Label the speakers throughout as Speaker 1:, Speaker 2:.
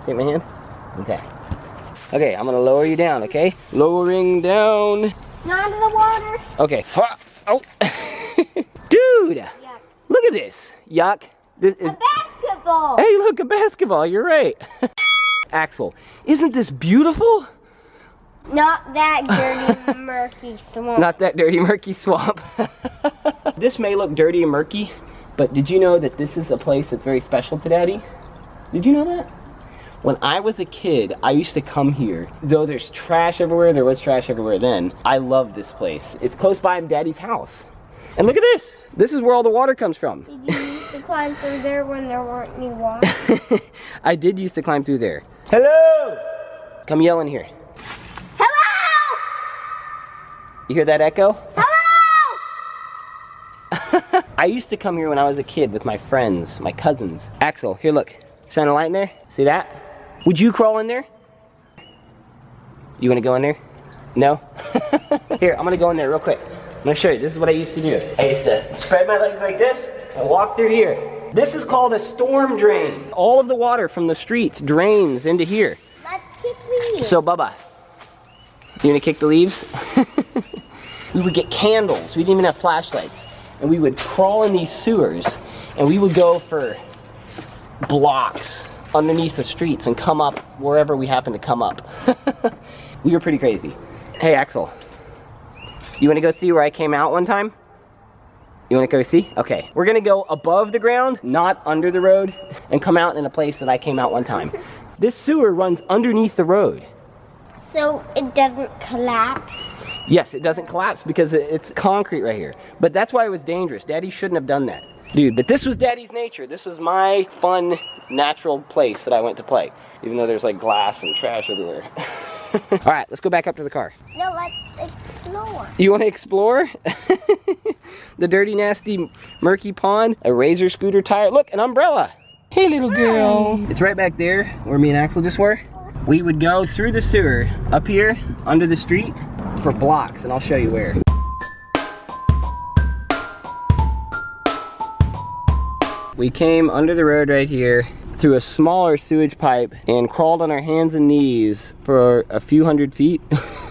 Speaker 1: Take my hand? Okay. Okay, I'm gonna lower you down, okay? Lowering down.
Speaker 2: Not in the water.
Speaker 1: Okay. Oh. Dude!
Speaker 2: Yuck.
Speaker 1: Look at this. Yuck. This is
Speaker 2: A basketball.
Speaker 1: Hey, look, a basketball. You're right. Axel, isn't this beautiful?
Speaker 2: Not that dirty, murky swamp.
Speaker 1: Not that dirty, murky swamp. This may look dirty and murky, but did you know that this is a place that's very special to Daddy? Did you know that? When I was a kid, I used to come here. Though there's trash everywhere, there was trash everywhere then. I love this place. It's close by Daddy's house. And look at this. This is where all the water comes from.
Speaker 2: Did you used to climb through there when there weren't any water?
Speaker 1: I did used to climb through there. Hello! Come yell in here.
Speaker 2: Hello!
Speaker 1: You hear that echo?
Speaker 2: Hello!
Speaker 1: I used to come here when I was a kid with my friends, my cousins. Axel, here look. Shine a light in there. See that? Would you crawl in there? You wanna go in there? No? Here, I'm gonna go in there real quick. I'm gonna show you. This is what I used to do. I used to spread my legs like this and walk through here. This is called a storm drain. All of the water from the streets drains into here.
Speaker 2: Let's kick leaves.
Speaker 1: So, Bubba, you gonna kick the leaves? We would get candles. We didn't even have flashlights. And we would crawl in these sewers and we would go for blocks underneath the streets and come up wherever we happened to come up. We were pretty crazy. Hey, Axel. You wanna go see where I came out one time? You wanna go see? Okay. We're gonna go above the ground, not under the road, and come out in a place that I came out one time. This sewer runs underneath the road.
Speaker 2: So it doesn't collapse?
Speaker 1: Yes, it doesn't collapse because it's concrete right here. But that's why it was dangerous. Daddy shouldn't have done that. Dude, but this was Daddy's nature. This was my fun, natural place that I went to play. Even though there's like glass and trash everywhere. All right, let's go back up to the car.
Speaker 2: No, let's explore.
Speaker 1: You want to explore? The dirty, nasty, murky pond, a Razor scooter tire. Look, an umbrella. Hey, little girl. It's right back there where me and Axel just were. We would go through the sewer, up here, under the street, for blocks, and I'll show you where. We came under the road right here, through a smaller sewage pipe, and crawled on our hands and knees for a few hundred feet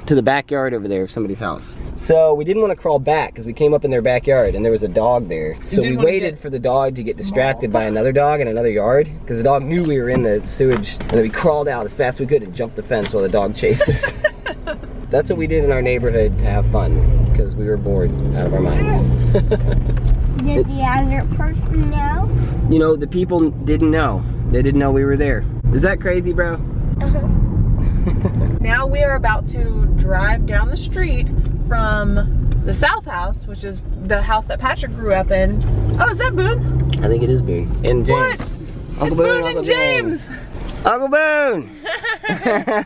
Speaker 1: to the backyard over there of somebody's house. So we didn't want to crawl back because we came up in their backyard and there was a dog there. So we waited for the dog to get distracted by another dog in another yard because the dog knew we were in the sewage, and then we crawled out as fast as we could and jumped the fence while the dog chased us. That's what we did in our neighborhood to have fun because we were bored out of our minds.
Speaker 2: Did the other person know?
Speaker 1: You know, the people didn't know. They didn't know we were there. Is that crazy, bro?
Speaker 3: Now we are about to drive down the street from the South House, which is the house that Patrick grew up in. Oh, is that Boone?
Speaker 1: I think it is Boone. And James.
Speaker 3: What?
Speaker 1: Uncle
Speaker 3: It's
Speaker 1: Boone,
Speaker 3: Boone
Speaker 1: Uncle
Speaker 3: and James.
Speaker 1: Uncle Boone!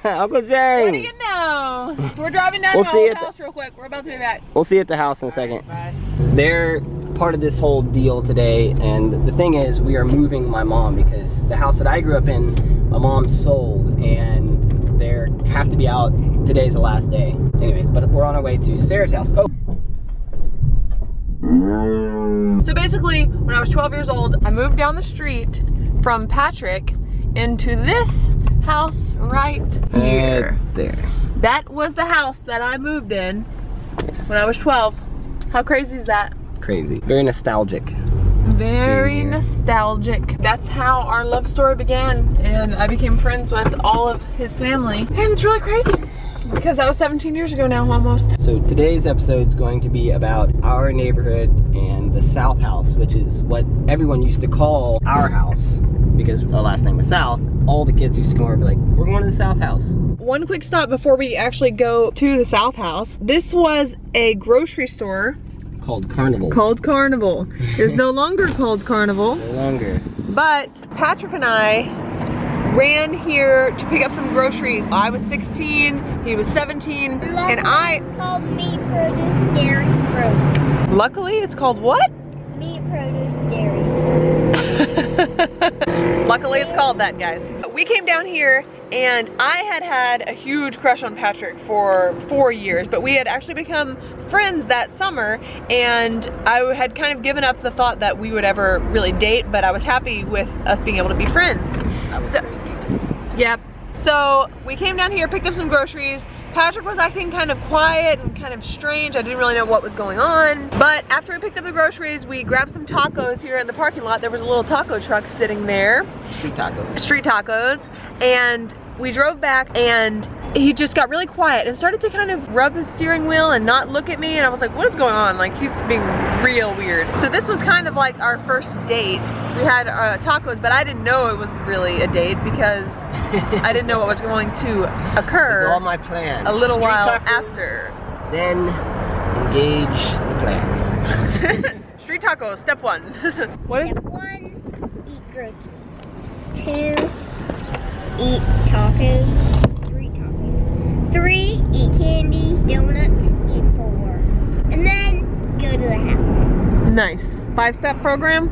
Speaker 1: Uncle James!
Speaker 3: What do you know? We're driving down
Speaker 1: We'll
Speaker 3: to
Speaker 1: see
Speaker 3: the
Speaker 1: at
Speaker 3: house real quick. We're about to be back.
Speaker 1: We'll see you at the house in a second.
Speaker 3: Bye.
Speaker 1: They're part of this whole deal today, and the thing is, we are moving my mom because the house that I grew up in, my mom sold, and they have to be out. Today's the last day. Anyways, but we're on our way to Sarah's house. Oh.
Speaker 3: So basically, when I was 12 years old, I moved down the street from Patrick into this house right here.
Speaker 1: There.
Speaker 3: That was the house that I moved in when I was 12. How crazy is that?
Speaker 1: Crazy. Very nostalgic.
Speaker 3: Very nostalgic. That's how our love story began, and I became friends with all of his family. And it's really crazy because that was 17 years ago now, almost.
Speaker 1: So today's episode is going to be about our neighborhood and the South House, which is what everyone used to call our house because our last name was South. All the kids used to come over and be like, we're going to the South House.
Speaker 3: One quick stop before we actually go to the South House. This was a grocery store
Speaker 1: Called Carnival.
Speaker 3: called Carnival. It's no longer called Carnival.
Speaker 1: No longer.
Speaker 3: But Patrick and I ran here to pick up some groceries. I was 16, he was 17, and
Speaker 2: It's called meat, produce, dairy, fruit.
Speaker 3: luckily it's called what?
Speaker 2: Meat, produce, dairy,
Speaker 3: Luckily it's called that, guys. We came down here and I had a huge crush on Patrick for 4 years, but we had actually become friends that summer, and I had kind of given up the thought that we would ever really date, but I was happy with us being able to be friends. So, Yep. So we came down here, picked up some groceries. Patrick was acting kind of quiet and kind of strange. I didn't really know what was going on. But after we picked up the groceries, we grabbed some tacos here in the parking lot. There was a little taco truck sitting there.
Speaker 1: Street tacos.
Speaker 3: Street tacos. And we drove back and he just got really quiet and started to kind of rub his steering wheel and not look at me. And I was like, what is going on? Like, he's being real weird. So this was kind of like our first date. We had tacos, but I didn't know it was really a date because I didn't know what was going to occur.
Speaker 1: It was all my plan.
Speaker 3: A little
Speaker 1: Street
Speaker 3: while
Speaker 1: tacos,
Speaker 3: after.
Speaker 1: Then engage the plan.
Speaker 3: Street tacos, step 1. What is?
Speaker 2: Step 1, eat groceries. 2, eat tacos. 3, eat candy, donuts, eat 4. And then go to the house.
Speaker 3: Nice. 5-step program.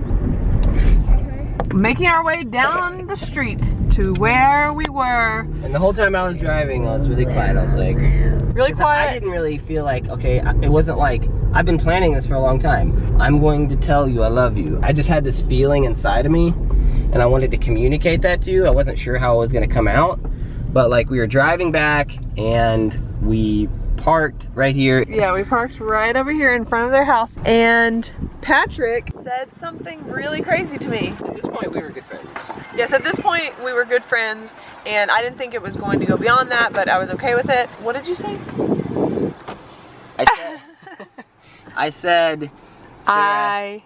Speaker 3: Making our way down the street to where we were.
Speaker 1: And the whole time I was driving, I was really quiet. I was like,
Speaker 3: Really quiet.
Speaker 1: I didn't really feel like, okay, it wasn't like, I've been planning this for a long time. I'm going to tell you I love you. I just had this feeling inside of me and I wanted to communicate that to you. I wasn't sure how it was gonna come out, but like we were driving back and we parked right here.
Speaker 3: Yeah, we parked right over here in front of their house and Patrick said something really crazy to me.
Speaker 1: At this point, we were good friends.
Speaker 3: Yes, at this point we were good friends and I didn't think it was going to go beyond that, but I was okay with it. What did you say?
Speaker 1: I said,
Speaker 3: I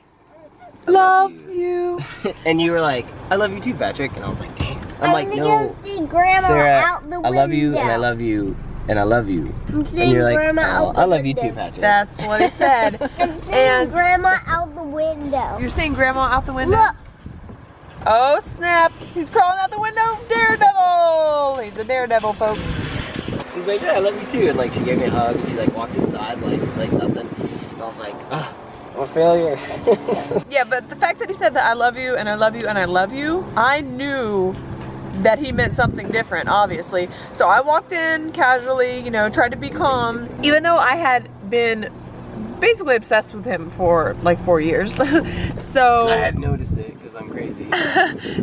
Speaker 3: love you.
Speaker 1: And you were like, I love you too, Patrick. And I was like, dang. I'm like, no,
Speaker 2: see Grandma
Speaker 1: Sarah,
Speaker 2: out the window.
Speaker 1: I love you and I love you and I love you.
Speaker 2: I'm
Speaker 1: And
Speaker 2: seeing
Speaker 1: you're like,
Speaker 2: Grandma
Speaker 1: oh,
Speaker 2: out the
Speaker 1: I love you
Speaker 2: window.
Speaker 1: too, Patrick.
Speaker 3: That's what he said.
Speaker 2: I'm seeing
Speaker 3: And
Speaker 2: Grandma out the window.
Speaker 3: you're seeing Grandma out the window?
Speaker 2: Look.
Speaker 3: Oh snap, he's crawling out the window. Daredevil! He's a daredevil, folks.
Speaker 1: She's like, yeah, I love you too. And like, she gave me a hug and she like walked inside like nothing. And I was like, ah, I'm a failure.
Speaker 3: Yeah, but the fact that he said that I love you and I love you and I love you, I knew that he meant something different, obviously. So I walked in casually, you know, tried to be calm, even though I had been basically obsessed with him for like 4 years. So
Speaker 1: I had noticed it because I'm crazy.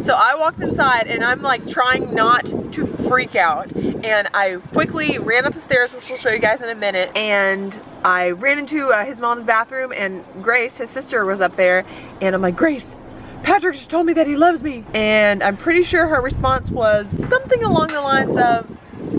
Speaker 3: so I walked inside and I'm like trying not to freak out, and I quickly ran up the stairs, which we'll show you guys in a minute, and I ran into his mom's bathroom, and Grace, his sister, was up there, and I'm like, Grace, Patrick just told me that he loves me. And I'm pretty sure her response was something along the lines of,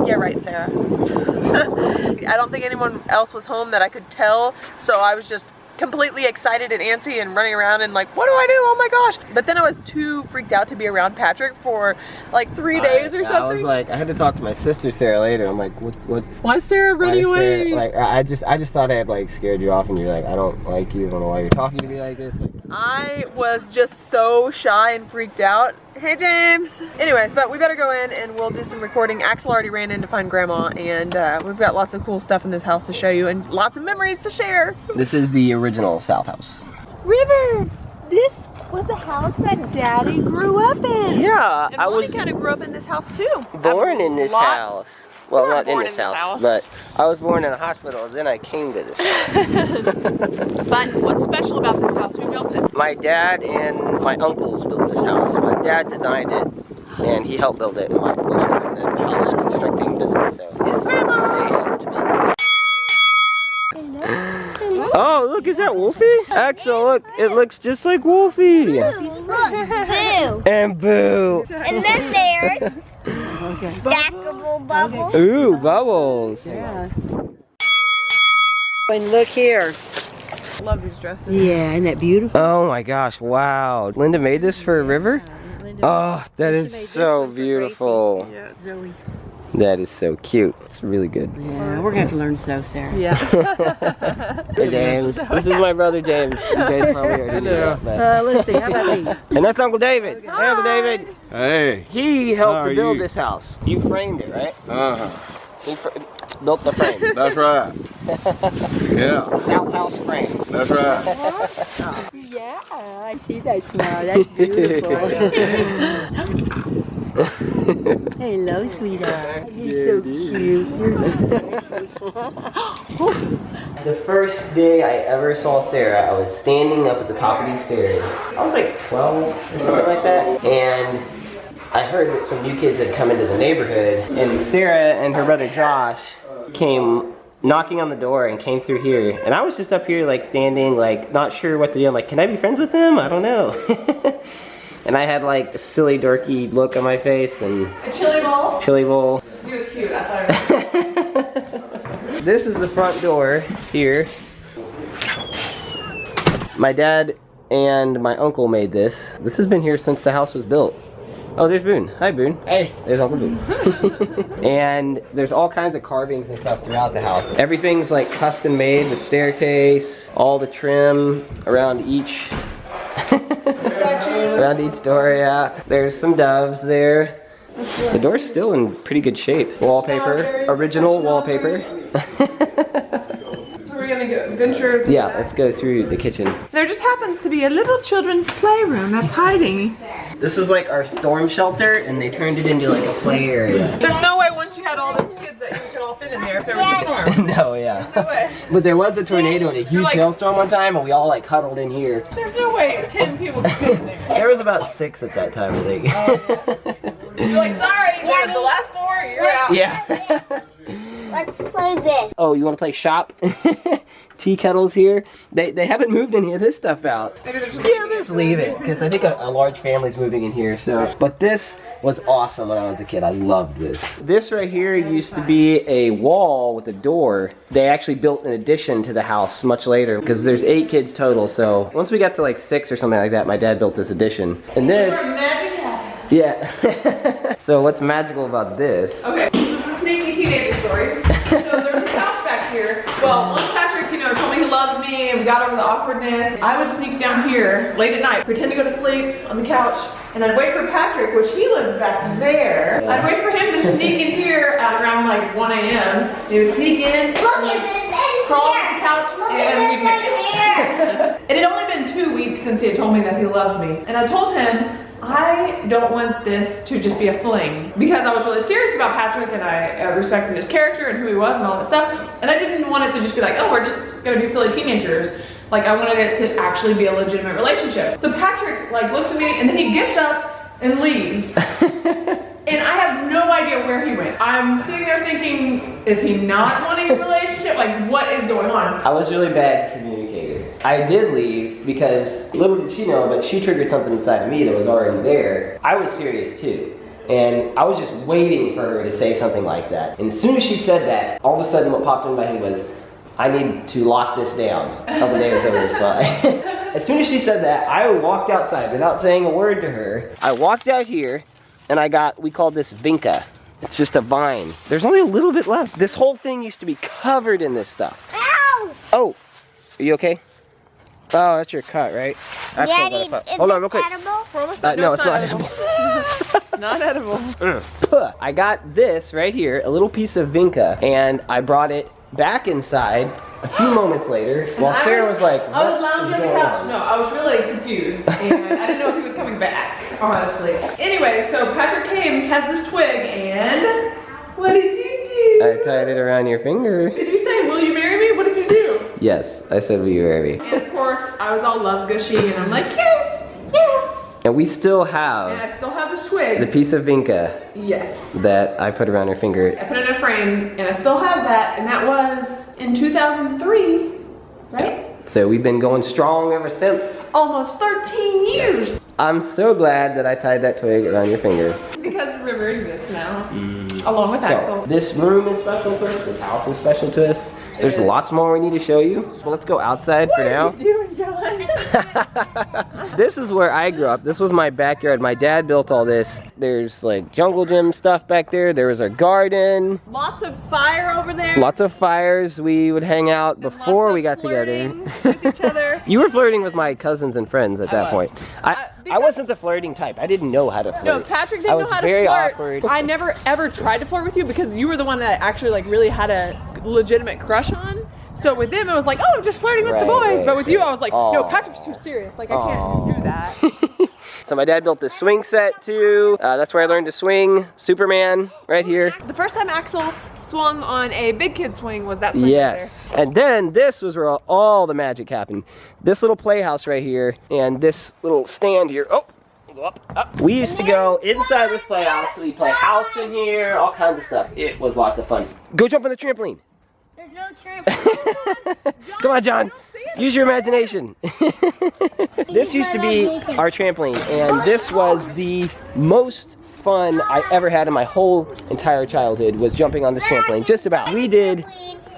Speaker 3: yeah, right, Sarah. I don't think anyone else was home that I could tell, so I was just completely excited and antsy and running around and like, what do I do? Oh my gosh. But then I was too freaked out to be around Patrick for like 3 days or something.
Speaker 1: I was like, I had to talk to my sister Sarah later. I'm like, what's
Speaker 3: why is Sarah running away?
Speaker 1: Sarah, like, I just thought I had like scared you off and you're like, I don't like you. I don't know why you're talking to me like this. Like,
Speaker 3: I was just so shy and freaked out. Hey James. Anyways, but we better go in and we'll do some recording. Axel already ran in to find Grandma, and we've got lots of cool stuff in this house to show you and lots of memories to share.
Speaker 1: this is the original South House.
Speaker 3: River, this was a house that Daddy grew up in.
Speaker 1: Yeah,
Speaker 3: And
Speaker 1: I
Speaker 3: Mommy
Speaker 1: was
Speaker 3: kind of grew up in this house too.
Speaker 1: born in this
Speaker 3: Lots.
Speaker 1: house. Well,
Speaker 3: You weren't
Speaker 1: not in
Speaker 3: born
Speaker 1: this
Speaker 3: in this
Speaker 1: house,
Speaker 3: house.
Speaker 1: but I was born in a hospital. Then I came to this house.
Speaker 3: But what's special about this house? Who built it?
Speaker 1: My dad and my uncles built this house. My dad designed it, and he helped build it. And my uncles started the house constructing business, so they helped to build it. Oh, look, is that Wolfie? Axel, look, it looks just like Wolfie.
Speaker 2: Look, Boo.
Speaker 1: And Boo.
Speaker 2: And then there's stackable bubbles.
Speaker 1: Ooh, Bubbles.
Speaker 4: Yeah. And look here.
Speaker 3: Love these dresses.
Speaker 4: Yeah, isn't that beautiful?
Speaker 1: Oh my gosh, wow. Linda made this for River? Oh, that is so beautiful.
Speaker 3: Yeah.
Speaker 4: Zoe.
Speaker 1: That is so cute. It's really good.
Speaker 4: Yeah, we're going to learn so, Sarah.
Speaker 3: Yeah.
Speaker 1: Hey James, this is my brother James. You guys probably already knew that. But...
Speaker 4: Let's see, how about these?
Speaker 1: And that's Uncle David. Hey, Uncle David.
Speaker 5: Hey.
Speaker 1: He
Speaker 5: How
Speaker 1: helped
Speaker 5: are
Speaker 1: to build
Speaker 5: you?
Speaker 1: this house. You framed it, right?
Speaker 5: Uh-huh.
Speaker 1: He built the frame.
Speaker 5: That's right. Yeah,
Speaker 1: South House frame.
Speaker 5: that's right.
Speaker 4: Yeah, I see that smile. That's beautiful. Hello, sweetheart. You're so cute.
Speaker 1: The first day I ever saw Sarah, I was standing up at the top of these stairs. I was like 12 or something like that. And I heard that some new kids had come into the neighborhood, and Sarah and her brother Josh came knocking on the door and came through here. And I was just up here like standing, like not sure what to do. I'm like, can I be friends with them? I don't know. And I had like a silly dorky look on my face and
Speaker 3: A chili bowl.
Speaker 1: chili bowl.
Speaker 3: He was cute. I thought it was
Speaker 1: This is the front door here. My dad and my uncle made this. This has been here since the house was built. Oh, there's Boone. Hi, Boone. Hey. There's Uncle Boone. And there's all kinds of carvings and stuff throughout the house. Everything's like custom made, the staircase, all the trim around each around each door, yeah. There's some doves there. The door's still in pretty good shape. Wallpaper, original wallpaper.
Speaker 3: So we're gonna go venture.
Speaker 1: Yeah, let's go through the kitchen.
Speaker 3: There just happens to be a little children's playroom that's hiding.
Speaker 1: This was like our storm shelter, and they turned it into like a play area.
Speaker 3: There's no way once you had all those kids that you could all fit in there if there was a storm.
Speaker 1: No, yeah.
Speaker 3: No way.
Speaker 1: But there was a tornado and a huge
Speaker 3: like-
Speaker 1: hailstorm one time, and we all like huddled in here.
Speaker 3: There's no way 10 people could fit in there.
Speaker 1: There was about 6 at that time, I think.
Speaker 3: You're like, sorry, the last 4, you're out.
Speaker 1: Yeah.
Speaker 2: Let's play this.
Speaker 1: Oh, you want to play shop? Tea kettles here. They haven't moved any of this stuff out.
Speaker 3: Maybe they're just
Speaker 1: Yeah, just leave it, because I think a large family's moving in here. So, but this was awesome when I was a kid. I loved this. This right here used to be a wall with a door. They actually built an addition to the house much later, because there's 8 kids total. So once we got to like 6 or something like that, my dad built this addition. And this,
Speaker 3: magic hat.
Speaker 1: yeah. So what's magical about this?
Speaker 3: Okay, this is the sneaky teenager story. So there's a couch back here. Well, once Patrick, told me he loved me and we got over the awkwardness, I would sneak down here late at night, pretend to go to sleep on the couch, and I'd wait for Patrick, which he lived back there. I'd wait for him to sneak in here at around like 1 a.m. He would sneak in,
Speaker 2: Look at this in
Speaker 3: crawl
Speaker 2: here.
Speaker 3: to the couch,
Speaker 2: Look
Speaker 3: and
Speaker 2: at
Speaker 3: we'd
Speaker 2: this
Speaker 3: make
Speaker 2: in here.
Speaker 3: It had only been 2 weeks since he had told me that he loved me. And I told him, I don't want this to just be a fling, because I was really serious about Patrick and I respected his character and who he was and all that stuff. And I didn't want it to just be like, oh, we're just gonna be silly teenagers. Like, I wanted it to actually be a legitimate relationship. So Patrick like looks at me and then he gets up and leaves. And I have no idea where he went. I'm sitting there thinking, is he not wanting a relationship? Like, what is going on?
Speaker 1: I was really bad communicator. I did leave because little did she know, but she triggered something inside of me that was already there. I was serious too. And I was just waiting for her to say something like that. And as soon as she said that, all of a sudden what popped in my head was, I need to lock this down. A couple days over this lie. As soon as she said that, I walked outside without saying a word to her. I walked out here and we called this vinca. It's just a vine. There's only a little bit left. This whole thing used to be covered in this stuff.
Speaker 2: Ow!
Speaker 1: Oh, are you okay? Oh, that's your cut, right? I pulled
Speaker 2: Daddy,
Speaker 1: that up.
Speaker 2: is
Speaker 1: Hold on,
Speaker 2: it
Speaker 1: real quick.
Speaker 2: edible?
Speaker 1: No, it's not edible.
Speaker 3: Not edible.
Speaker 1: I got this right here, a little piece of vinca, and I brought it back inside a few moments later while Sarah was like,
Speaker 3: I was
Speaker 1: what is
Speaker 3: lounging on the
Speaker 1: going
Speaker 3: couch.
Speaker 1: on?
Speaker 3: No, I was really confused and I didn't know if he was coming back, honestly. Anyway, so Patrick came, has this twig, and what did you do?
Speaker 1: I tied it around your finger.
Speaker 3: Did you say, will you marry me? What did you do?
Speaker 1: Yes, I said will you marry me?
Speaker 3: And of course, I was all love gushy and I'm like, yes, yes.
Speaker 1: And we still
Speaker 3: And
Speaker 1: have
Speaker 3: I still have this twig.
Speaker 1: the piece of vinca
Speaker 3: Yes.
Speaker 1: that I put around her finger.
Speaker 3: I put it in a frame and I still have that, and that was in 2003, right?
Speaker 1: So we've been going strong ever since.
Speaker 3: Almost 13 years.
Speaker 1: I'm so glad that I tied that twig around your finger.
Speaker 3: Because River exists now, along with
Speaker 1: So,
Speaker 3: Axel.
Speaker 1: this room is special to us, this house is special to us. There's
Speaker 3: is.
Speaker 1: lots more we need to show you. But let's go outside for now.
Speaker 3: What are you doing, John?
Speaker 1: This is where I grew up. This was my backyard. My dad built all this. There's like jungle gym stuff back there. There was a garden.
Speaker 3: Lots of fire over there.
Speaker 1: Lots of fires. We would hang out before
Speaker 3: Lots
Speaker 1: we
Speaker 3: of
Speaker 1: got together.
Speaker 3: flirting with each other.
Speaker 1: You were flirting with my cousins and friends at that
Speaker 3: was.
Speaker 1: point. I
Speaker 3: Because-
Speaker 1: wasn't the flirting type. I didn't know how to flirt.
Speaker 3: No, Patrick
Speaker 1: I
Speaker 3: didn't
Speaker 1: was
Speaker 3: know how to
Speaker 1: very
Speaker 3: flirt.
Speaker 1: awkward.
Speaker 3: I never ever tried to flirt with you because you were the one that I actually like really had a legitimate crush on. So with them, it was like, oh, I'm just flirting with the
Speaker 1: Right,
Speaker 3: boys.
Speaker 1: right,
Speaker 3: but with you, I was like, no,
Speaker 1: Aw.
Speaker 3: Patrick's too serious. Like, I can't do that.
Speaker 1: So my dad built this swing set too. That's where I learned to swing. Superman, right here.
Speaker 3: The first time Axel swung on a big kid swing was that swing
Speaker 1: Yes. And then this was where all the magic happened. This little playhouse right here and this little stand here. Oh, Go up, up. We used to go inside this playhouse. So we play house in here, all kinds of stuff. It was lots of fun. Go jump on the trampoline.
Speaker 2: There's no trampoline.
Speaker 1: Come on, John. Use your imagination. This used to be our trampoline, and this was the most fun I ever had in my whole entire childhood, was jumping on this trampoline. Just about. We did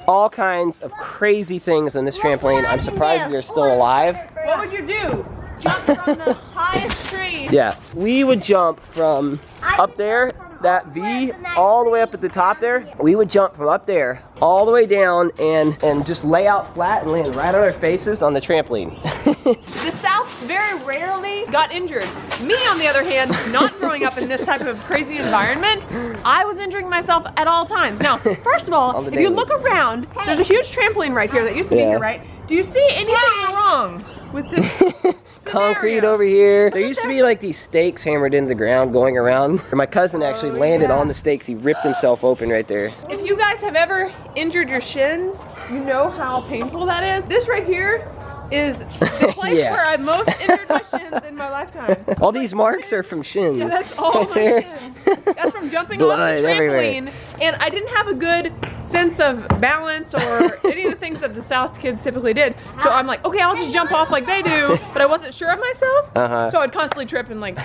Speaker 1: all kinds of crazy things on this trampoline. I'm surprised we are still alive.
Speaker 3: What would you do? Jump from the highest tree.
Speaker 1: Yeah, we would jump from up there, that V, all the way up at the top there. We would jump from up there all the way down and just lay out flat and land right on our faces on the trampoline.
Speaker 3: The South very rarely got injured. Me, on the other hand, not growing up in this type of crazy environment, I was injuring myself at all times. Now, first of all, if you look around, there's a huge trampoline right here that used to be here, right? Do you see anything wrong with this?
Speaker 1: Concrete over here. There used to be like these stakes hammered into the ground going around. My cousin actually landed on the stakes. He ripped himself open right there.
Speaker 3: If you guys have ever injured your shins, you know how painful that is. This right here is the place where I most injured my shins in my lifetime.
Speaker 1: All these marks are from shins.
Speaker 3: Yeah, that's all
Speaker 1: right
Speaker 3: my
Speaker 1: there.
Speaker 3: shins. That's from jumping off the trampoline.
Speaker 1: Everywhere.
Speaker 3: And I didn't have a good sense of balance or any of the things that the South kids typically did. So I'm like, okay, I'll just jump off like they do. But I wasn't sure of myself. So I'd constantly trip and like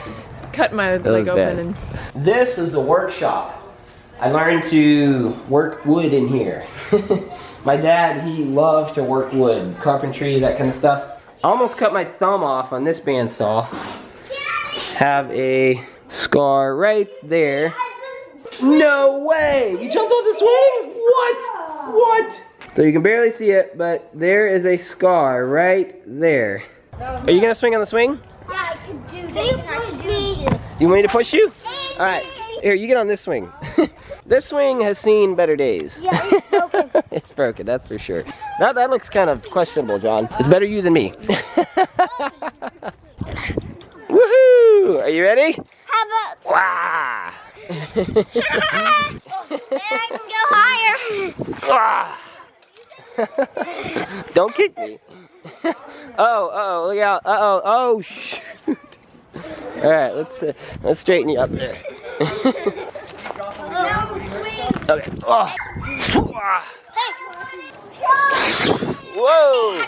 Speaker 3: cut my leg open. And
Speaker 1: this is the workshop. I learned to work wood in here. My dad, he loved to work wood, carpentry, that kind of stuff. I almost cut my thumb off on this bandsaw. Have a scar right there. No way! You jumped off the swing? What? What? So you can barely see it, but there is a scar right there. Are you gonna swing on the swing?
Speaker 2: Yeah, I can do this. You push me.
Speaker 1: You want me to push you? All right, here, you get on this swing. This swing has seen better days.
Speaker 2: Yeah, it's broken.
Speaker 1: It's broken, that's for sure. Now that looks kind of questionable, John. It's better you than me. Woohoo! Are you ready?
Speaker 2: How about...
Speaker 1: Wah!
Speaker 2: Then I can go higher.
Speaker 1: Wah! Don't kick me. Oh, look out. Oh, shoot. All right, let's straighten you up there. Okay. Oh. Whoa!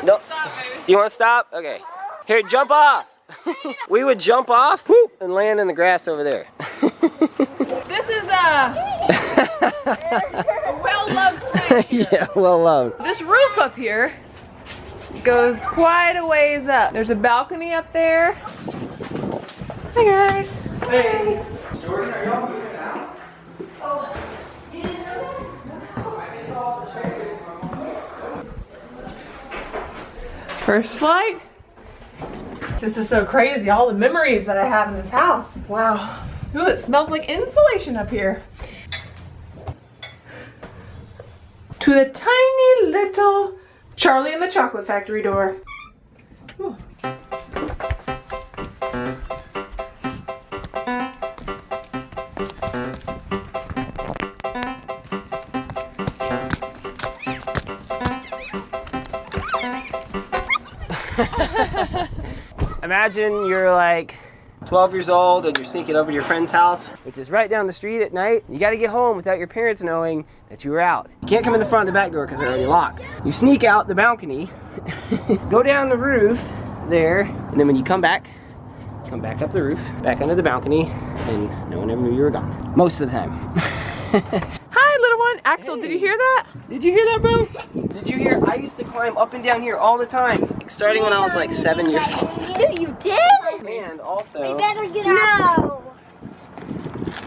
Speaker 1: No. You want to stop? Okay. Here, jump off. We would jump off whoop, and land in the grass over there.
Speaker 3: this is a well-loved swing.
Speaker 1: Yeah, well loved.
Speaker 3: This roof up here goes quite a ways up. There's a balcony up there. Hi guys. Hey.
Speaker 1: Jordan, are y'all moving out?
Speaker 3: First flight. This is so crazy, all the memories that I have in this house. Wow. Ooh, it smells like insulation up here. To the tiny little Charlie and the Chocolate Factory door. Ooh.
Speaker 1: Imagine you're like 12 years old and you're sneaking over to your friend's house, which is right down the street at night. You got to get home without your parents knowing that you were out. You can't come in the front and the back door because they're already locked. You sneak out the balcony, go down the roof there, and then when you come back up the roof, back under the balcony, and no one ever knew you were gone. Most of the time.
Speaker 3: Hi, little one. Axel, did you hear that?
Speaker 1: Did you hear that, bro? Did you hear? I used to climb up and down here all the time, starting when I was like 7 years old.
Speaker 2: Dude, you did?
Speaker 1: And also,
Speaker 2: We better get out. No.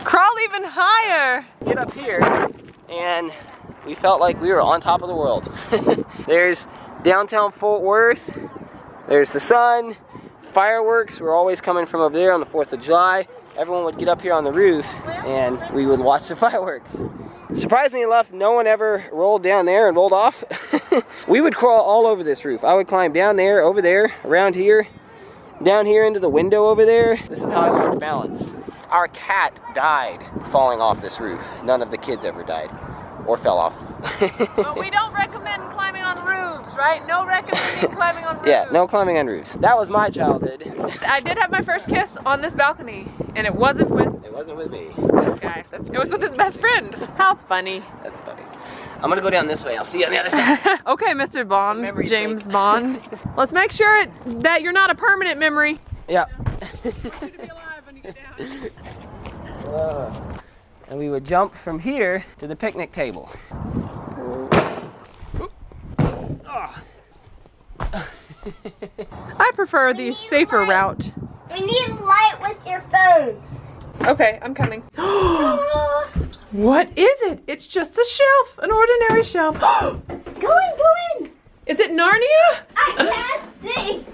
Speaker 3: Crawl even higher.
Speaker 1: get up here, and we felt like we were on top of the world. There's downtown Fort Worth. There's the sun. Fireworks were always coming from over there on the 4th of July. Everyone would get up here on the roof and we would watch the fireworks. Surprisingly enough, no one ever rolled down there and rolled off. We would crawl all over this roof. I would climb down there, over there, around here, down here into the window over there. This is how I learned to balance. Our cat died falling off this roof. None of the kids ever died or fell off.
Speaker 3: But we don't recommend climbing on roofs. roofs, right? No recommending climbing on roofs.
Speaker 1: Yeah, no climbing on roofs. That was my childhood.
Speaker 3: I did have my first kiss on this balcony, and it wasn't with
Speaker 1: It wasn't with me.
Speaker 3: this guy. It was with his best friend. How funny.
Speaker 1: That's funny. I'm gonna go down this way. I'll see you on the other side.
Speaker 3: Okay, Mr. Bond,
Speaker 1: Memory's
Speaker 3: James
Speaker 1: sake.
Speaker 3: Bond. Let's make sure that you're not a permanent memory.
Speaker 1: Yeah.
Speaker 3: To be alive when you get down.
Speaker 1: And we would jump from here to the picnic table.
Speaker 3: I prefer the safer route.
Speaker 2: We need a light with your phone.
Speaker 3: Okay, I'm coming. What is it? It's just a shelf, an ordinary shelf.
Speaker 2: Go in.
Speaker 3: Is it Narnia?
Speaker 2: I can't see.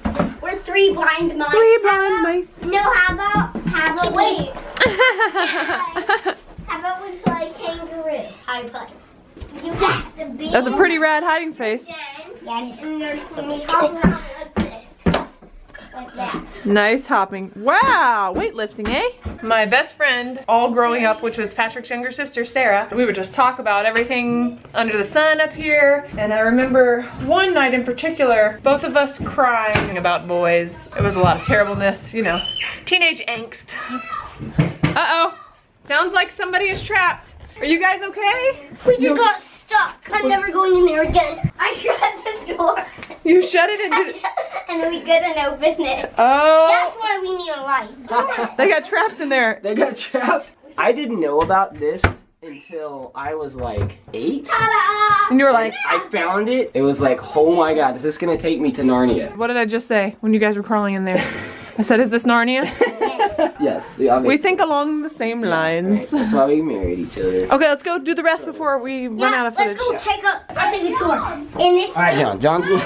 Speaker 2: We're three blind mice.
Speaker 3: Three blind mice.
Speaker 2: No, how about wait. How about we play kangaroo? How you play? You have to be.
Speaker 3: That's a pretty rad hiding space.
Speaker 2: Yes. And there's me hopping around like this. Like that.
Speaker 3: Nice hopping. Wow, weightlifting, eh? My best friend, all growing up, which was Patrick's younger sister, Sarah, we would just talk about everything under the sun up here. And I remember one night in particular, both of us crying about boys. It was a lot of terribleness, you know, teenage angst. Uh-oh, sounds like somebody is trapped. Are you guys okay?
Speaker 2: We just got stuck. I'm never going in there again. I shut the door.
Speaker 3: You shut it and did.
Speaker 2: And we couldn't open it.
Speaker 3: Oh,
Speaker 2: That's why we need a light.
Speaker 3: they got trapped in there.
Speaker 1: They got trapped. I didn't know about this until I was like 8.
Speaker 2: Ta-da!
Speaker 3: And you were like,
Speaker 1: I found it. It was like, oh my god, is this gonna take me to Narnia?
Speaker 3: what did I just say when you guys were crawling in there? I said, is this Narnia?
Speaker 1: Yes, the obvious.
Speaker 3: We think along the same lines.
Speaker 1: That's why we married each other.
Speaker 3: Okay, let's go do the rest before we run out of footage.
Speaker 2: Let's go I'll take a tour. In this
Speaker 1: All right, John. John's
Speaker 3: No,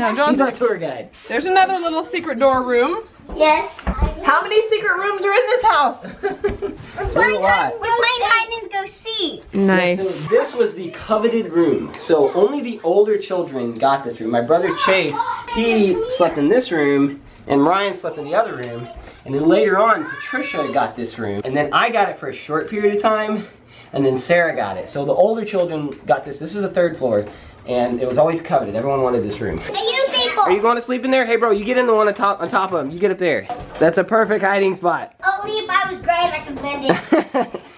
Speaker 1: he's
Speaker 3: John's
Speaker 1: our tour guide.
Speaker 3: There's another little secret door room.
Speaker 2: Yes.
Speaker 3: How many secret rooms are in this house?
Speaker 1: There's a lot.
Speaker 2: We're playing hide and go seek.
Speaker 1: So
Speaker 3: Nice.
Speaker 1: this was the coveted room. So only the older children got this room. My brother Chase, he slept in this room, and Ryan slept in the other room. And then later on, Patricia got this room. And then I got it for a short period of time, and then Sarah got it. So the older children got this. This is the 3rd floor, and it was always coveted. Everyone wanted this room.
Speaker 2: Hey, you people.
Speaker 1: Are you going to sleep in there? Hey bro, you get in the one on top of him. You get up there. That's a perfect hiding spot.
Speaker 2: Only if I was great, I could blend in.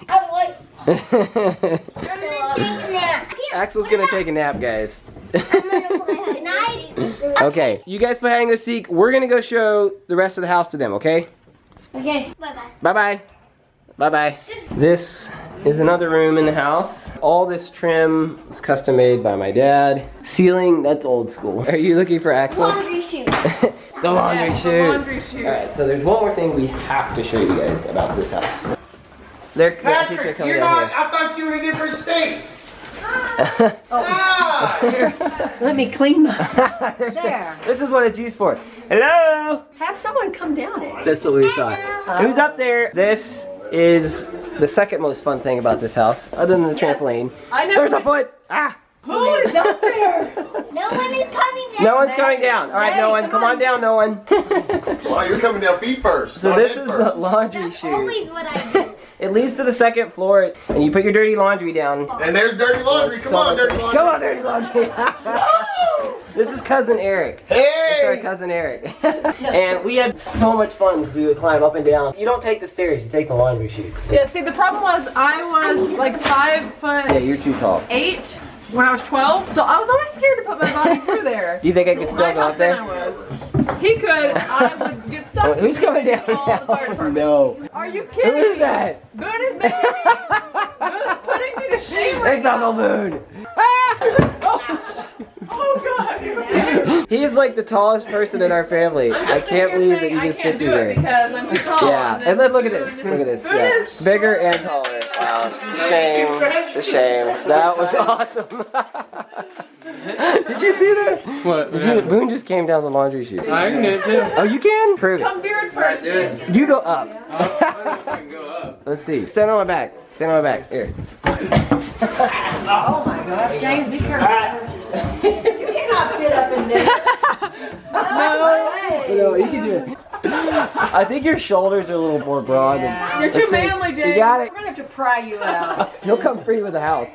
Speaker 2: I'm like, I'm gonna take a nap. Here,
Speaker 1: Axel's gonna take a nap, guys.
Speaker 2: I'm gonna play hide and seek.
Speaker 1: Okay, you guys play hide and go seek. We're gonna go show the rest of the house to them, okay?
Speaker 2: Okay. Bye-bye.
Speaker 1: Bye-bye. Bye-bye. This is another room in the house. All this trim is custom made by my dad. Ceiling, that's old school. Are you looking for Axel?
Speaker 2: Laundry chute.
Speaker 1: The laundry
Speaker 3: Yes, the
Speaker 1: chute.
Speaker 3: laundry chute.
Speaker 1: Alright, so there's one more thing we have to show you guys about this house. I think they're
Speaker 5: Patrick,
Speaker 1: coming
Speaker 5: you're
Speaker 1: down
Speaker 5: not. I thought you were in a different state.
Speaker 1: here.
Speaker 5: Ah,
Speaker 4: Let me clean my.
Speaker 1: There's
Speaker 4: There.
Speaker 1: This is what it's used for. Hello?
Speaker 4: Have someone come down it.
Speaker 1: That's what we thought. Who's up there? This is the second most fun thing about this house, other than the trampoline.
Speaker 3: I never.
Speaker 1: There's a foot! Ah!
Speaker 4: Who is up there?
Speaker 2: No one is coming down.
Speaker 1: No one's coming down. All right, no one. Come on down, no one.
Speaker 5: well, you're coming down feet first.
Speaker 1: So
Speaker 5: not
Speaker 1: this
Speaker 5: head
Speaker 1: is the
Speaker 5: first.
Speaker 1: laundry
Speaker 2: That's
Speaker 1: chute.
Speaker 2: always what I do.
Speaker 1: It leads to the 2nd floor, and you put your dirty laundry down.
Speaker 5: And there's dirty laundry. Come on, dirty laundry.
Speaker 1: Come on, dirty laundry. This is cousin Eric. This is our
Speaker 5: Hey!
Speaker 1: cousin Eric. And we had so much fun because we would climb up and down. You don't take the stairs, you take the laundry chute.
Speaker 3: Yeah, see, the problem was I was like 5'8"
Speaker 1: Yeah, you're too tall.
Speaker 3: when I was 12, so I was always scared to put my body through there.
Speaker 1: Do you think I could still go up there?
Speaker 3: I was. He could. I would get stuck.
Speaker 1: Who's coming down
Speaker 3: Call the fire
Speaker 1: now?
Speaker 3: department.
Speaker 1: No.
Speaker 3: Are you kidding
Speaker 1: Who is
Speaker 3: me?
Speaker 1: that?
Speaker 3: Boone is making me. Boone's putting me to shame right
Speaker 1: Thanks, Uncle
Speaker 3: now.
Speaker 1: Boone. Ah!
Speaker 3: Oh God.
Speaker 1: He's like the tallest person in our family.
Speaker 3: I'm
Speaker 1: I
Speaker 3: just
Speaker 1: can't
Speaker 3: sitting here
Speaker 1: believe that
Speaker 3: saying
Speaker 1: you
Speaker 3: I
Speaker 1: just
Speaker 3: can't
Speaker 1: fit
Speaker 3: do
Speaker 1: through
Speaker 3: it
Speaker 1: there.
Speaker 3: because I'm too tall.
Speaker 1: Yeah, and then look at this. Look at this.
Speaker 3: Boone
Speaker 1: Yeah.
Speaker 3: is
Speaker 1: Bigger and taller. Wow. It's a shame. It's a shame. That was awesome. Did you see that?
Speaker 6: What?
Speaker 1: Did you, Boone just came down the laundry chute.
Speaker 6: I can do it too.
Speaker 1: Oh, you can? Prove it.
Speaker 3: Come beard first.
Speaker 1: You go up.
Speaker 6: I can go up.
Speaker 1: Let's see. Stand on my back. Stand on my back. Here.
Speaker 4: Oh my gosh, James, be careful. You cannot fit up in there. No way.
Speaker 1: No, you can do it. I think your shoulders are a little more broad.
Speaker 4: Yeah.
Speaker 3: You're too
Speaker 1: Let's see.
Speaker 3: manly,
Speaker 1: You
Speaker 3: James.
Speaker 1: got it.
Speaker 4: We're gonna have to pry you out.
Speaker 1: He'll come free with a house.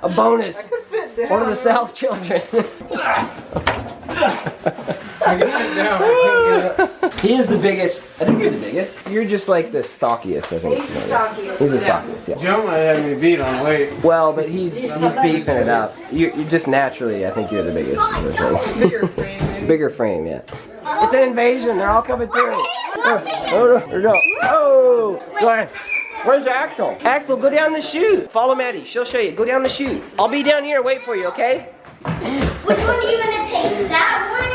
Speaker 1: A bonus.
Speaker 5: Fit
Speaker 1: One of the South children.
Speaker 6: I got it down. I couldn't get it.
Speaker 1: He is the biggest. I think you're the biggest. You're just like the stockiest, I think.
Speaker 4: He's the stockiest.
Speaker 1: He's the stockiest, yeah.
Speaker 6: Joe might have me beat on weight.
Speaker 1: Well, but he's beefing it up. You just naturally, I think you're the biggest.
Speaker 6: Bigger frame, maybe.
Speaker 1: Bigger frame, yeah. It's an invasion. They're all coming through. Oh, there we go. Oh, go ahead. Where's Axel? Axel, go down the chute. Follow Maddie. She'll show you. Go down the chute. I'll be down here and wait for you, okay?
Speaker 2: Which one are you gonna take? That one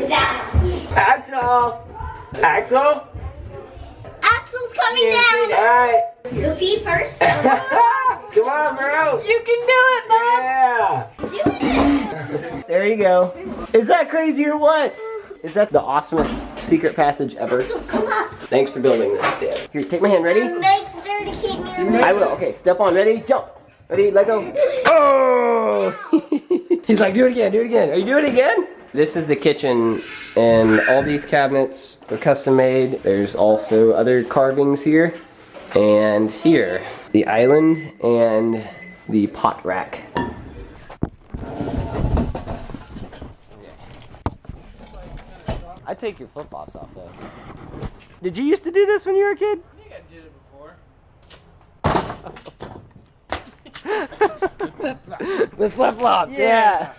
Speaker 2: or that one?
Speaker 1: Axel! Axel?
Speaker 2: Axel's coming
Speaker 1: All
Speaker 2: down.
Speaker 1: right.
Speaker 2: Go feet first.
Speaker 1: Come on, bro.
Speaker 3: You can do it, Bob.
Speaker 1: Yeah.
Speaker 2: Do it.
Speaker 1: There you go. Is that crazy or what? Is that the awesomest secret passage ever?
Speaker 2: Axel, come on.
Speaker 1: Thanks for building this, Dan. Here, take my hand. Ready?
Speaker 2: Make sure to keep me around.
Speaker 1: I will. Okay, step on. Ready? Jump. Ready? Let go. Oh! He's like, do it again. Do it again. Are you doing it again? This is the kitchen, and all these cabinets are custom made. There's also other carvings here, and here, the island and the pot rack. I take your flip-flops off though. Did you used to do this when you were a kid?
Speaker 6: I think I did it before.
Speaker 1: With flip-flops, yeah.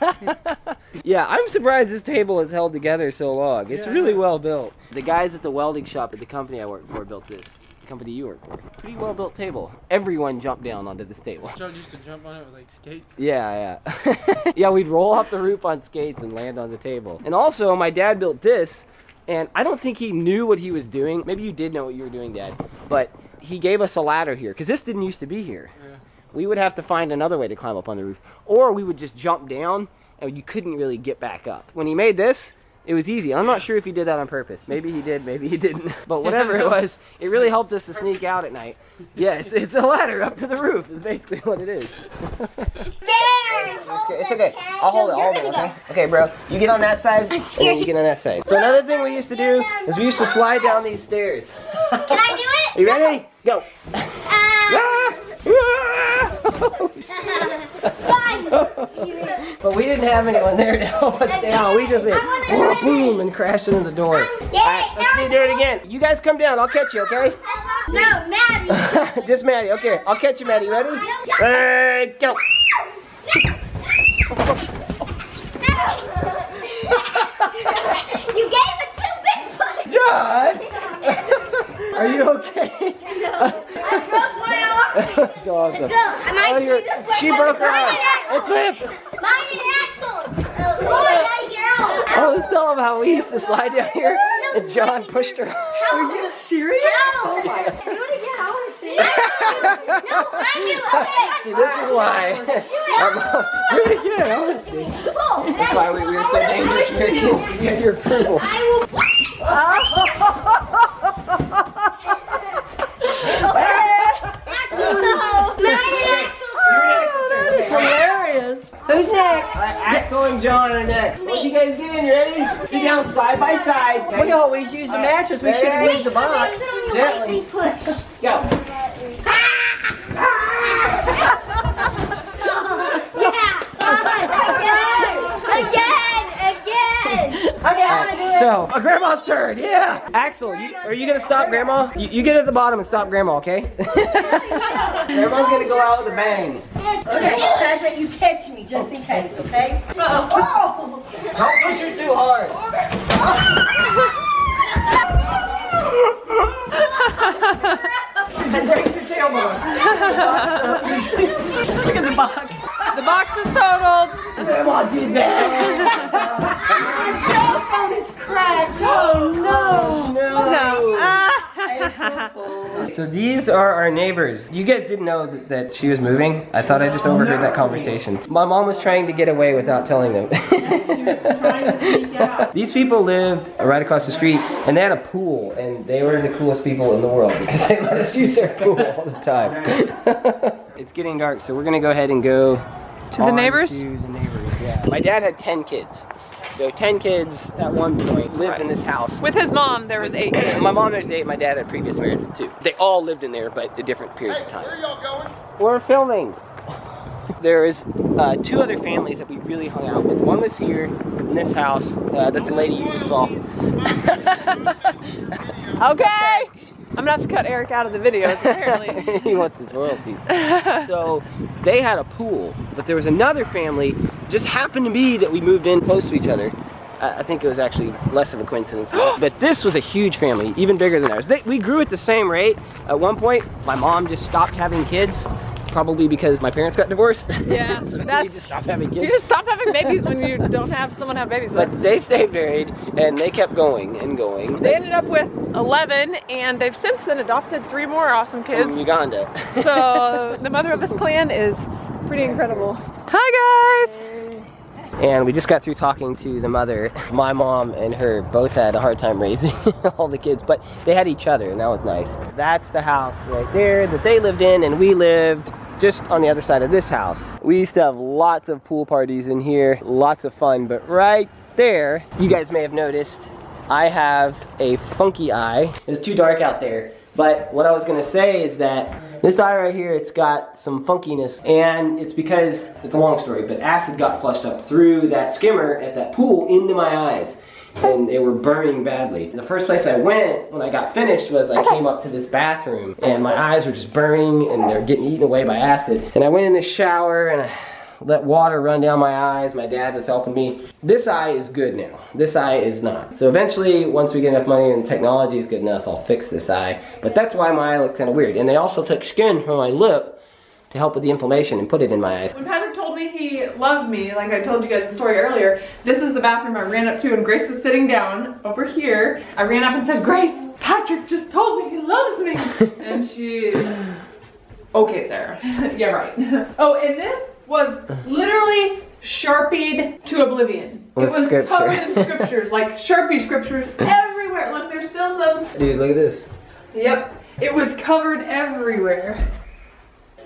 Speaker 1: Yeah, I'm surprised this table is held together so long. It's really well built. The guys at the welding shop at the company I work for built this. The company you work for. Pretty well built table. Everyone jumped down onto this table.
Speaker 6: Joe used to jump on it with like skates.
Speaker 1: Yeah, yeah. Yeah, we'd roll off the roof on skates and land on the table. And also, my dad built this, and I don't think he knew what he was doing. Maybe you did know what you were doing, Dad. But he gave us a ladder here, because this didn't used to be here.
Speaker 6: Yeah.
Speaker 1: We would have to find another way to climb up on the roof. Or we would just jump down, and you couldn't really get back up. When he made this, it was easy. I'm not sure if he did that on purpose. Maybe he did, maybe he didn't. But whatever it was, it really helped us to sneak out at night. Yeah, it's a ladder up to the roof is basically what it is. It's okay. I'll hold it, okay? Okay, bro. You get on that side, and then you get on that side. So another thing we used to do is we used to slide down these stairs.
Speaker 2: Can I do it?
Speaker 1: You ready? Go. But we didn't have anyone there to help us down. We just went boom and crashed into the door. Alright, let's see you do it again. You guys come down, I'll catch you, okay?
Speaker 2: No, Maddie.
Speaker 1: Just Maddie, okay. I'll catch you, Maddie. Ready? Go.
Speaker 2: You gave it too big for it.
Speaker 1: John! Are you okay?
Speaker 2: No, I broke my arm.
Speaker 1: That's awesome.
Speaker 2: Go.
Speaker 1: She broke her arm. Let's live.
Speaker 2: Mine and Axel's. Lord, how you get out?
Speaker 1: Oh, let's tell them how we used to slide down here and John pushed her.
Speaker 2: Are you serious? No.
Speaker 4: Do it again. I want to see it.
Speaker 2: No, I knew. Okay.
Speaker 1: See, this is why. Do it again. I want to see. That's why we were so dangerous for your kids. We had your approval.
Speaker 2: I will. Axel, no. Mine and Axel's.
Speaker 4: Hilarious. Who's next?
Speaker 1: Axel and John are next. Once you guys get in, you ready? Sit down side by side.
Speaker 4: We always use the mattress. We should have used the box.
Speaker 1: Gently.
Speaker 2: Push.
Speaker 1: Go.
Speaker 2: Again.
Speaker 4: Okay, I'm gonna do it.
Speaker 1: So, Grandma's turn, yeah. Axel, are you gonna stop Grandma? You get at the bottom and stop Grandma, okay? Grandma's gonna go out with a bang.
Speaker 4: Okay, Patrick, you catch me just in case, okay? Oh!
Speaker 1: Don't push her too hard. Break the tailbone.
Speaker 4: Look at the box.
Speaker 3: The box is totaled.
Speaker 1: Grandma did that.
Speaker 4: My cell phone is cracked. Oh no!
Speaker 1: So these are our neighbors. You guys didn't know that she was moving. I thought I just overheard that conversation. My mom was trying to get away without telling them. These people lived right across the street, and they had a pool, and they were the coolest people in the world because they let us use their pool all the time. It's getting dark, so we're gonna go ahead and go
Speaker 3: To the neighbors?
Speaker 1: To the neighbors, yeah. My dad had 10 kids. So 10 kids at one point lived in this house.
Speaker 3: With his mom, there was 8 kids.
Speaker 1: My mom was 8, my dad had a previous marriage with 2. They all lived in there, but at different periods of time.
Speaker 5: Where are y'all going?
Speaker 1: We're filming. There is two other families that we really hung out with. One was here in this house. That's the lady you just saw.
Speaker 3: Okay. I'm gonna have to cut Eric out of the videos, apparently.
Speaker 1: He wants his royalties. So they had a pool, but there was another family, just happened to be that we moved in close to each other. I think it was actually less of a coincidence. But this was a huge family, even bigger than ours. We grew at the same rate. At one point, my mom just stopped having kids, probably because my parents got divorced.
Speaker 3: Yeah,
Speaker 1: So we
Speaker 3: that's,
Speaker 1: just stopped having kids.
Speaker 3: you just stop having babies when you don't have someone have babies with.
Speaker 1: But they stayed married, and they kept going and going.
Speaker 3: They ended up with 11, and they've since then adopted 3 more awesome kids.
Speaker 1: From Uganda.
Speaker 3: So the mother of this clan is pretty incredible. Hi guys!
Speaker 1: And we just got through talking to the mother. My mom and her both had a hard time raising all the kids, but they had each other, and that was nice. That's the house right there that they lived in, and we lived just on the other side of this house. We used to have lots of pool parties in here, lots of fun, but right there, you guys may have noticed, I have a funky eye. It's too dark out there, but what I was gonna say is that this eye right here, it's got some funkiness, and it's because, it's a long story, but acid got flushed up through that skimmer at that pool into my eyes, and they were burning badly. The first place I went when I got finished was I came up to this bathroom, and my eyes were just burning, and they're getting eaten away by acid. And I went in the shower, and I let water run down my eyes. My dad was helping me. This eye is good now. This eye is not. So eventually, once we get enough money and technology is good enough, I'll fix this eye. But that's why my eye looks kind of weird. And they also took skin from my lip to help with the inflammation and put it in my eyes.
Speaker 3: When Patrick told me he loved me, like I told you guys the story earlier, this is the bathroom I ran up to, and Grace was sitting down over here. I ran up and said, Grace, Patrick just told me he loves me. And she, okay, Sarah. Yeah, right. Oh, and this was literally Sharpied to oblivion.
Speaker 1: With
Speaker 3: it was
Speaker 1: scripture.
Speaker 3: covered in scriptures, like Sharpie scriptures everywhere. Look, there's still some.
Speaker 1: Dude, look at this.
Speaker 3: Yep, it was covered everywhere.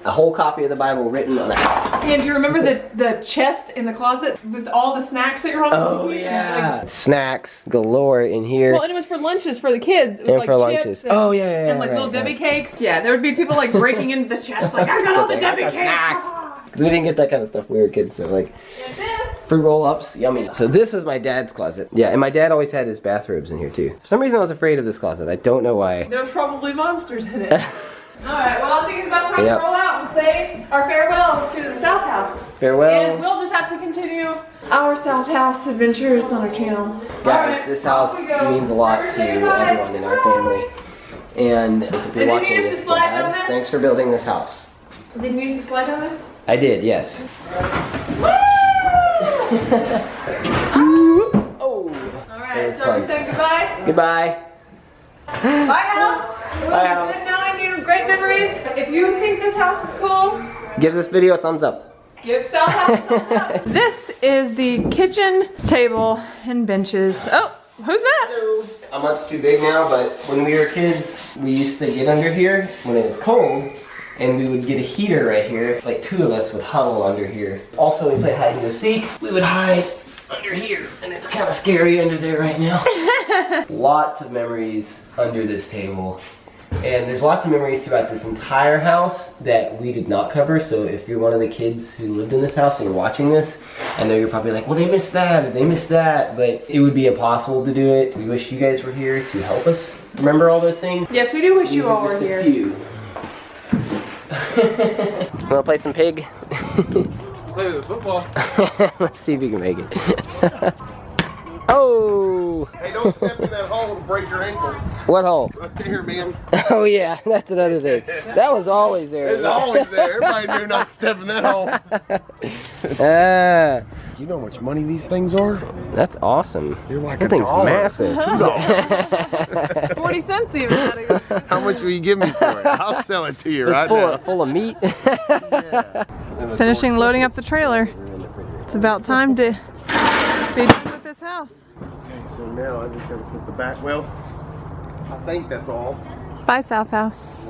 Speaker 1: A whole copy of the Bible written on a house.
Speaker 3: And do you remember the chest in the closet with all the snacks that you're holding?
Speaker 1: Oh yeah. Snacks galore in here.
Speaker 3: Well, and it was for lunches for the kids. It was
Speaker 1: And
Speaker 3: like
Speaker 1: for
Speaker 3: chips
Speaker 1: lunches.
Speaker 3: And,
Speaker 1: Oh yeah.
Speaker 3: and like
Speaker 1: right,
Speaker 3: little Debbie
Speaker 1: right.
Speaker 3: cakes. Yeah, there would be people like breaking into the chest like, I got all the
Speaker 1: They got
Speaker 3: Debbie
Speaker 1: the
Speaker 3: cakes.
Speaker 1: snacks. Because we didn't get that kind of stuff when we were kids, so like
Speaker 3: And this.
Speaker 1: fruit roll-ups, yummy. So this is my dad's closet. Yeah, and my dad always had his bathrobes in here too. For some reason I was afraid of this closet. I don't know why.
Speaker 3: There's probably monsters in it. Alright, well I think it's about time
Speaker 1: Yep.
Speaker 3: to roll out and say our farewell to the South House.
Speaker 1: Farewell.
Speaker 3: And we'll just have to continue our South House adventures on our channel.
Speaker 1: Guys,
Speaker 3: Alright,
Speaker 1: this
Speaker 3: off
Speaker 1: house
Speaker 3: we go.
Speaker 1: means a lot to
Speaker 3: Everybody say bye.
Speaker 1: everyone in our family. And if you're
Speaker 3: Did you
Speaker 1: watching
Speaker 3: use
Speaker 1: this,
Speaker 3: the slide
Speaker 1: Dad,
Speaker 3: on this?
Speaker 1: thanks for building this house.
Speaker 3: Did you use the slide on this?
Speaker 1: I did, yes. Oh.
Speaker 3: Alright,
Speaker 1: That was
Speaker 3: so are we
Speaker 1: fun.
Speaker 3: saying goodbye?
Speaker 1: Goodbye.
Speaker 3: Bye, house.
Speaker 1: Bye, house.
Speaker 3: Good knowing you. Great memories. If you think this house is cool,
Speaker 1: Give this video a thumbs up.
Speaker 3: give South House a thumbs up. This is the kitchen table and benches. Oh, who's that?
Speaker 1: I'm much too big now, but when we were kids, we used to get under here when it was cold, and we would get a heater right here. Like 2 of us would huddle under here. Also, we played hide and go seek. We would hide under here, and it's kind of scary under there right now. Lots of memories under this table. And there's lots of memories throughout this entire house that we did not cover. So if you're one of the kids who lived in this house and you're watching this, I know you're probably like, well, they missed that, or they missed that, but it would be impossible to do it. We wish you guys were here to help us remember all those things.
Speaker 3: Yes, we do wish
Speaker 1: These
Speaker 3: you all
Speaker 1: are
Speaker 3: were
Speaker 1: just a
Speaker 3: here.
Speaker 1: few. Wanna play some pig?
Speaker 6: Play with football.
Speaker 1: Let's see if you can make it. Oh!
Speaker 5: Hey, don't step in that hole to break your ankle.
Speaker 1: What hole?
Speaker 5: Right there, man.
Speaker 1: Oh yeah, that's another thing. That was always there.
Speaker 5: It's always there. Everybody knew not to step in that hole.
Speaker 1: Ah,
Speaker 5: You know how much money these things are?
Speaker 1: that's awesome.
Speaker 5: They're like
Speaker 1: That
Speaker 5: a
Speaker 1: thing's
Speaker 5: dollar.
Speaker 1: massive.
Speaker 5: $2.
Speaker 3: 40 cents even out of you.
Speaker 5: How much will you give me for it? I'll sell it to you
Speaker 1: It's
Speaker 5: right
Speaker 1: full,
Speaker 5: now.
Speaker 1: full of meat.
Speaker 3: Finishing loading up the trailer. It's about time to be done with this house.
Speaker 5: Okay, so now I just gotta put the back. Well, I think that's all.
Speaker 3: Bye, South House.